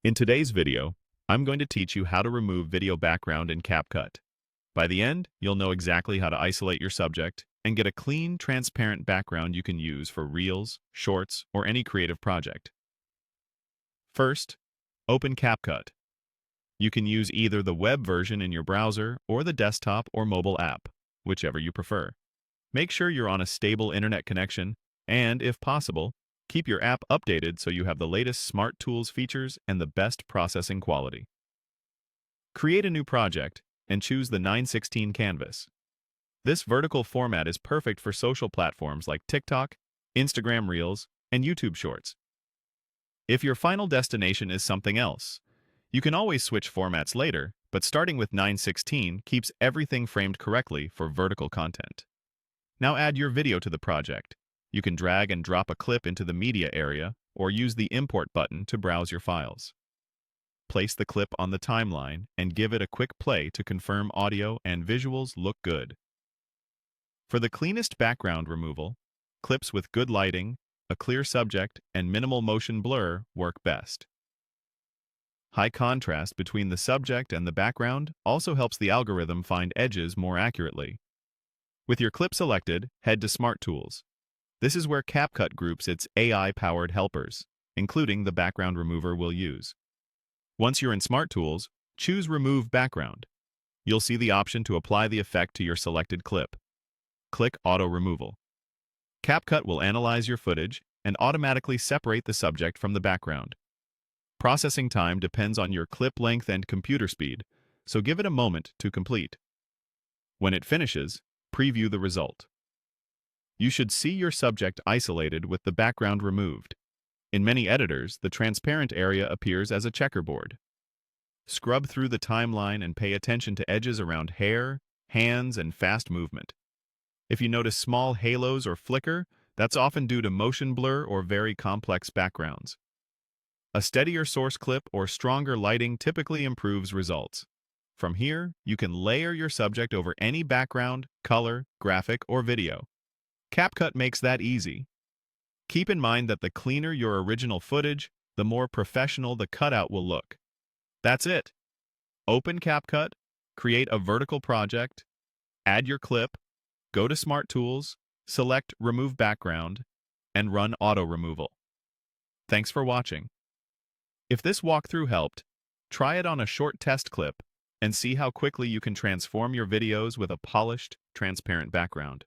In today's video, I'm going to teach you how to remove video background in CapCut. By the end, you'll know exactly how to isolate your subject and get a clean, transparent background you can use for reels, shorts, or any creative project. First, open CapCut. You can use either the web version in your browser or the desktop or mobile app, whichever you prefer. Make sure you're on a stable internet connection and, if possible, keep your app updated so you have the latest smart tools features and the best processing quality. Create a new project and choose the 9:16 canvas. This vertical format is perfect for social platforms like TikTok, Instagram Reels, and YouTube Shorts. If your final destination is something else, you can always switch formats later, but starting with 9:16 keeps everything framed correctly for vertical content. Now add your video to the project. You can drag and drop a clip into the media area or use the import button to browse your files. Place the clip on the timeline and give it a quick play to confirm audio and visuals look good. For the cleanest background removal, clips with good lighting, a clear subject, and minimal motion blur work best. High contrast between the subject and the background also helps the algorithm find edges more accurately. With your clip selected, head to Smart Tools. This is where CapCut groups its AI-powered helpers, including the background remover we'll use. Once you're in Smart Tools, choose Remove Background. You'll see the option to apply the effect to your selected clip. Click Auto Removal. CapCut will analyze your footage and automatically separate the subject from the background. Processing time depends on your clip length and computer speed, so give it a moment to complete. When it finishes, preview the result. You should see your subject isolated with the background removed. In many editors, the transparent area appears as a checkerboard. Scrub through the timeline and pay attention to edges around hair, hands, and fast movement. If you notice small halos or flicker, that's often due to motion blur or very complex backgrounds. A steadier source clip or stronger lighting typically improves results. From here, you can layer your subject over any background, color, graphic, or video. CapCut makes that easy. Keep in mind that the cleaner your original footage, the more professional the cutout will look. That's it. Open CapCut, create a vertical project, add your clip, go to Smart Tools, select Remove Background, and run Auto Removal. Thanks for watching. If this walkthrough helped, try it on a short test clip and see how quickly you can transform your videos with a polished, transparent background.